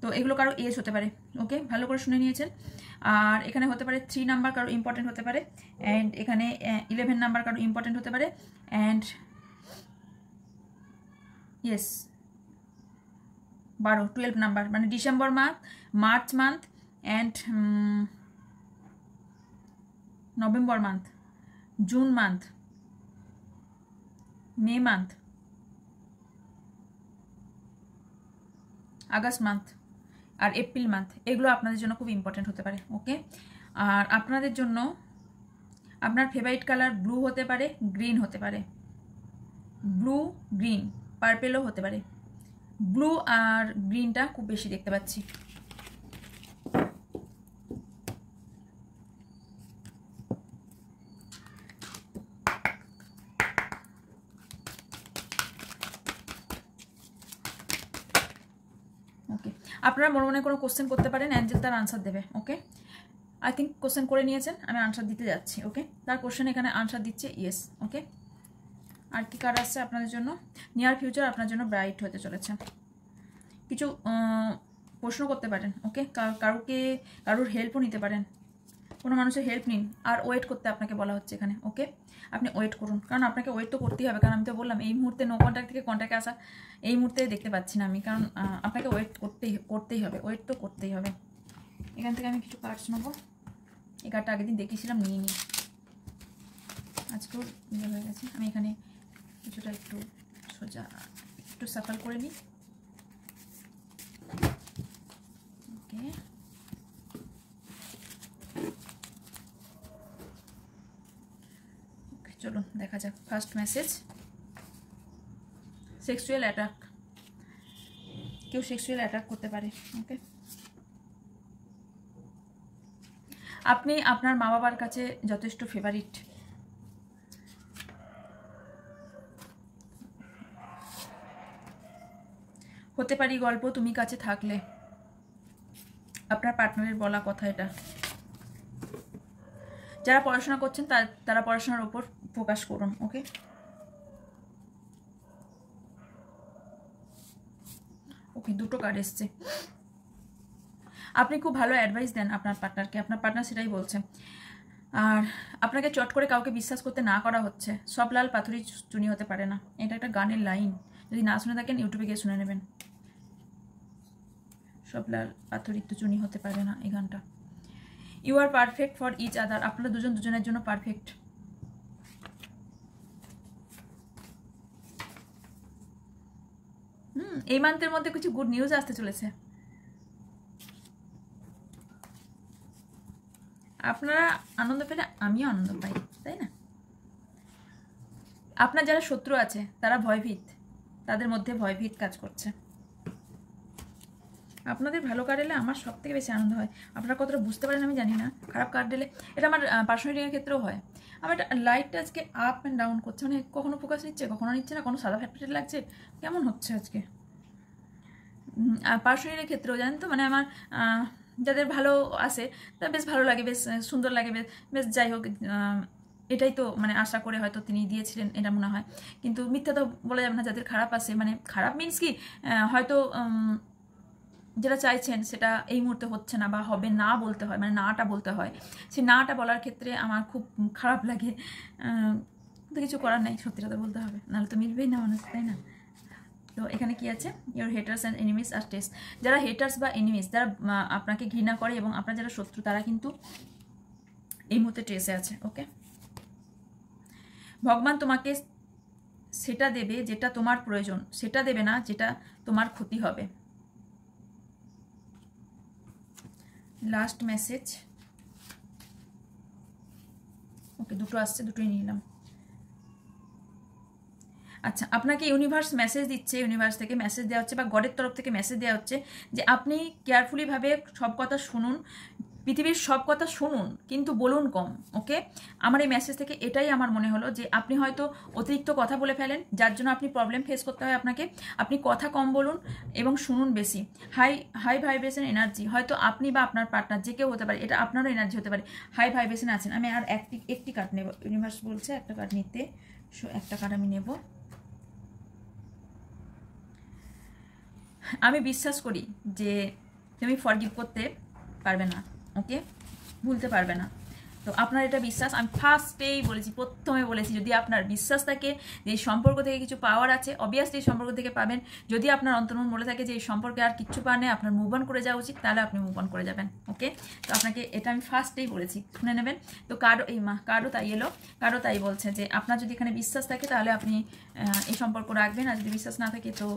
তো এগুলো কারো এজ হতে পারে। ওকে, ভালো করে শুনে নিয়েছেন। আর এখানে হতে পারে 3 নাম্বার কারো ইম্পর্টেন্ট হতে পারে, অ্যান্ড এখানে 11 নাম্বার কারো ইম্পর্টেন্ট হতে পারে, অ্যান্ড ইয়েস 12 নাম্বার, মানে December month, March month, and November month, June month, May month, August month, আর এপ্রিল মান্থ, এগুলো আপনাদের জন্য খুব ইম্পর্টেন্ট হতে পারে। ওকে, আর আপনাদের জন্য আপনার ফেভারিট কালার ব্লু হতে পারে, গ্রিন হতে পারে, ব্লু, গ্রিন, পার্পেলও হতে পারে। ব্লু আর গ্রিনটা খুব বেশি দেখতে পাচ্ছি। ওকে, আপনারা মনে মনে কোনো কোশ্চেন করতে পারেন, অ্যাঞ্জেল তার আনসার দেবে। ওকে, আই থিঙ্ক কোশ্চেন করে নিয়েছেন, আমি আনসার দিতে যাচ্ছি। ওকে, তার কোশ্চেন এখানে আনসার দিচ্ছে ইয়েস। ওকে, আর কি কার আসছে আপনাদের জন্য? নিয়ার ফিউচার আপনার জন্য ব্রাইট হতে চলেছে। কিছু প্রশ্ন করতে পারেন। ওকে, কারোর হেল্পও নিতে পারেন। কোনো মানুষের হেল্প নিন, আর ওয়েট করতে আপনাকে বলা হচ্ছে এখানে। ওকে, আপনি ওয়েট করুন, কারণ আপনাকে ওয়েট তো করতেই হবে, কারণ আমি তো বললাম এই মুহূর্তে নো কন্ট্যাক্ট থেকে কন্ট্যাক্টে আসা এই মুহূর্তে দেখতে পাচ্ছি না আমি, কারণ আপনাকে ওয়েট করতেই হবে, ওয়েট তো করতেই হবে। এখান থেকে আমি কিছু কার্ডস নেবো। এই কার্ডটা আগের দিন দেখিয়েছিলাম, নিয়ে নিই, আজকেও ইয়ে হয়ে গেছে। আমি এখানে কিছুটা একটু সোজা একটু সাফল করে নিই। ওকে, চলুন দেখা যাক। ফার্স্ট মেসেজ, সেক্সুয়াল অ্যাটাক, কেউ সেক্সুয়াল অ্যাটাক করতে পারে। ওকে, আপনি আপনার মা বাবার কাছে যথেষ্ট ফেভারিট। হতে পারি গল্প তুমি কাছে থাকলে, আপনার পার্টনারের বলা কথা এটা। যারা পড়াশোনা করছেন তারা পড়াশোনার ওপর ফোকাস করুন। ওকে, ওকে, দুটো কার্ড এসছে। আপনি খুব ভালো অ্যাডভাইস দেন আপনার পার্টনারকে, আপনার পার্টনার সেটাই বলছে। আর আপনাকে চট করে কাউকে বিশ্বাস করতে না করা হচ্ছে। সব লাল পাথরই চুনি হতে পারে না, এটা একটা গানের লাইন, যদি না শুনে থাকেন ইউটিউবে গিয়ে শুনে নেবেন। সব লাল পাথরই তো চুনি হতে পারে না, এই গানটা। You are perfect for each other, আপনারা দুজন দুজনের জন্য পারফেক্ট। এই মান্থের মধ্যে কিছু গুড নিউজ আসতে চলেছে। আপনারা আনন্দ পেলে আমিও আনন্দ পাই, তাই না? আপনার যারা শত্রু আছে তারা ভয়ভীত, তাদের মধ্যে ভয়ভীত কাজ করছে। আপনাদের ভালো কার্ড এলে আমার সব থেকে বেশি আনন্দ হয়। আপনারা কতটা বুঝতে পারেন আমি জানি না। খারাপ কার্ড এলে, এটা আমার পার্সোনাল রিডিংয়ের ক্ষেত্রেও হয়, আমার লাইটটা আজকে আপ অ্যান্ড ডাউন করছে, মানে কখনো ফোকাস নিচ্ছে কখনো নিচ্ছে না, কোনো সাদা ফ্যাটফ্যাট লাগছে, কেমন হচ্ছে আজকে। পার্সোনালের ক্ষেত্রেও জানেন তো, মানে আমার যাদের ভালো আসে তা বেশ ভালো লাগে, বেশ সুন্দর লাগে, বেশ যাই হোক, এটাই তো মানে আশা করে হয়তো তিনি দিয়েছিলেন এটা মনে হয়। কিন্তু মিথ্যা তো বলা যাবে না, যাদের খারাপ আসে, মানে খারাপ মিনস কি, হয়তো যেটা চাইছেন সেটা এই মুহূর্তে হচ্ছে না বা হবে না বলতে হয়, মানে নাটা বলতে হয়। সেই নাটা বলার ক্ষেত্রে আমার খুব খারাপ লাগে, তো কিছু করার নেই, সত্যি কথা বলতে হবে, নাহলে তো মিলবেই না মানুষ, তাই না? তো এখানে কি আছে, your haters and enemies are test. যারা হেটার্স বা এনিমিস, যারা আপনাকে ঘৃণা করে এবং আপনার যারা শত্রু, তারা কিন্তু এই মুহূর্তে ট্রেসে আছে। ওকে, ভগবান তোমাকে সেটা দেবে যেটা তোমার প্রয়োজন, সেটা দেবে না যেটা তোমার ক্ষতি হবে। Last message. ওকে, দুটো আসছে, দুটোই নিলাম। আচ্ছা, আপনাকে ইউনিভার্স মেসেজ দিচ্ছে, ইউনিভার্স থেকে মেসেজ দেওয়া হচ্ছে বা গডের তরফ থেকে মেসেজ দেওয়া হচ্ছে যে আপনি কেয়ারফুলিভাবে সব কথা শুনুন, পৃথিবীর সব কথা শুনুন কিন্তু বলুন কম। ওকে, আমার এই মেসেজ থেকে এটাই আমার মনে হলো যে আপনি হয়তো অতিরিক্ত কথা বলে ফেলেন, যার জন্য আপনি প্রবলেম ফেস করতে হয় আপনাকে। আপনি কথা কম বলুন এবং শুনুন বেশি। হাই ভাইব্রেশন এনার্জি, হয়তো আপনি বা আপনার পার্টনার যে কেউ হতে পারে, এটা আপনারও এনার্জি হতে পারে, হাই ভাইব্রেশন আছেন। আমি আর একটি কার্ড নেব, ইউনিভার্স বলছে একটা কার্ড নিতে, একটা কার্ড আমি নেব। আমি বিশ্বাস করি যে তুমি ফরগিভ করতে পারবে না, ওকে, ভুলতে পারবে না। তো আপনার এটা বিশ্বাস, আমি ফার্স্টেই বলেছি, প্রথমে বলেছি, যদি আপনার বিশ্বাস থাকে যে এই সম্পর্ক থেকে কিছু পাওয়ার আছে, অবভিয়াসলি এই সম্পর্ক থেকে পাবেন। যদি আপনার অন্তর্মন বলে থাকে যে এই সম্পর্কে আর কিচ্ছু পাওয়ার নেই, আপনার মুভ অন করে যাওয়া উচিত, তাহলে আপনি মুভ অন করে যাবেন। ওকে, তো আপনাকে এটা আমি ফার্স্টেই বলেছি, শুনে নেবেন। তো কার্ডও তাই এলো, কার্ডও তাই বলছে যে আপনার যদি এখানে বিশ্বাস থাকে তাহলে আপনি এই সম্পর্ক রাখবেন, আর যদি বিশ্বাস না থাকে তো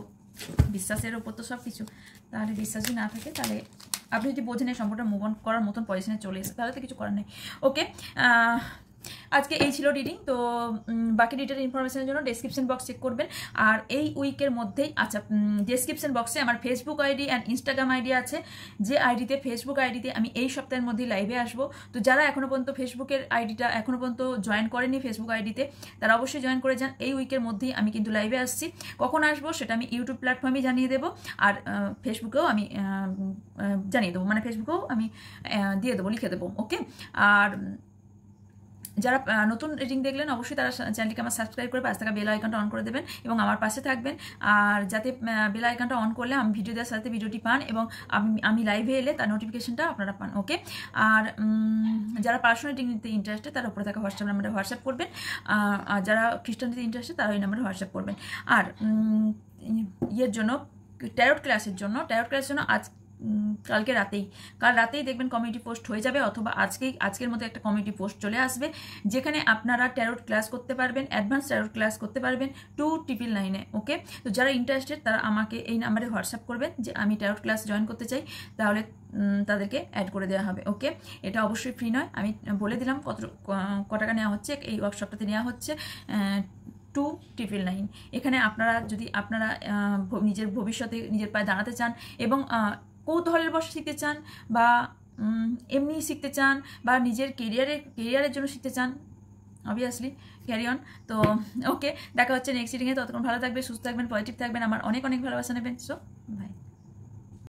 বিশ্বাসের ওপর তো সব কিছু, তাহলে বিশ্বাসই না থাকে তাহলে আপনি যদি বোঝেন এই সম্পর্কটা মুভ অন করার মতন পজিশনে চলে এসে, তাহলে তো কিছু করার নেই। ওকে, আজকে এই ছিল রিডিং। তো বাকি ডিটেল ইনফরমেশনের জন্য ডেসক্রিপশন বক্স চেক করবেন। আর এই উইকের মধ্যেই, আচ্ছা, ডেসক্রিপশন বক্সে আমার Facebook ID and Instagram ID আছে, যে আইডিতে ফেসবুক আইডিতে আমি এই সপ্তাহের মধ্যেই লাইভে আসবো। তো যারা এখনও পর্যন্ত ফেসবুকের আইডিটা এখনও পর্যন্ত জয়েন করেনি ফেসবুক আইডিতে, তারা অবশ্যই জয়েন করে যান। এই উইকের মধ্যেই আমি কিন্তু লাইভে আসছি, কখন আসবো সেটা আমি ইউটিউব প্ল্যাটফর্মে জানিয়ে দেবো, আর ফেসবুকেও আমি জানিয়ে দেবো, মানে ফেসবুকেও আমি দিয়ে দেবো, লিখে দেবো। ওকে, আর যারা নতুন রিডিং দেখলেন অবশ্যই তারা চ্যানেলটিকে আমার সাবস্ক্রাইব করে পাশে থাকা বেল আইকনটা অন করে দেবেন এবং আমার পাশে থাকবেন। আর যাতে বেল আইকনটা অন করলে আমি ভিডিও দেওয়ার সাথে ভিডিওটি পান এবং আমি লাইভে এলে তার নোটিফিকেশনটা আপনারা পান। ওকে, আর যারা পার্সোনাল রিডিং নিতে ইন্টারেস্টেড তারা উপরে থাকা হোয়াটসঅ্যাপ নাম্বারে হোয়াটসঅ্যাপ করবেন। আর যারা খ্রিস্টান নিতে ইন্টারেস্টেড তারা ওই নাম্বারে হোয়াটসঅ্যাপ করবেন। আর ইয়ের জন্য ট্যারোট ক্লাসের জন্য কাল রাতেই দেখবেন কমিউনিটি পোস্ট হয়ে যাবে, অথবা আজকের মধ্যে একটা কমিউনিটি পোস্ট চলে আসবে যেখানে আপনারা ট্যারোট ক্লাস করতে পারবেন, অ্যাডভান্স ট্যারোট ক্লাস করতে পারবেন 2999-এ। ওকে, তো যারা ইন্টারেস্টেড তারা আমাকে এই নাম্বারে হোয়াটসঅ্যাপ করবেন যে আমি ট্যারোট ক্লাস জয়েন করতে চাই, তাহলে তাদেরকে অ্যাড করে দেওয়া হবে। ওকে, এটা অবশ্যই ফ্রি নয়, আমি বলে দিলাম কত টাকা নেওয়া হচ্ছে। এই ওয়ার্কশপটাতে নেওয়া হচ্ছে 2999। এখানে আপনারা যদি নিজের ভবিষ্যতে নিজের পায়ে দাঁড়াতে চান এবং কৌতূহলের বশে শিখতে চান বা এমনি শিখতে চান বা নিজের কেরিয়ারের জন্য শিখতে চান, অবভিয়াসলি ক্যারি অন। তো ওকে, দেখা হচ্ছে নেক্সট রিডিংয়ে। ততক্ষণ ভালো থাকবেন, সুস্থ থাকবেন, পজিটিভ থাকবেন, আমার অনেক অনেক ভালোবাসা নেবেন। So by.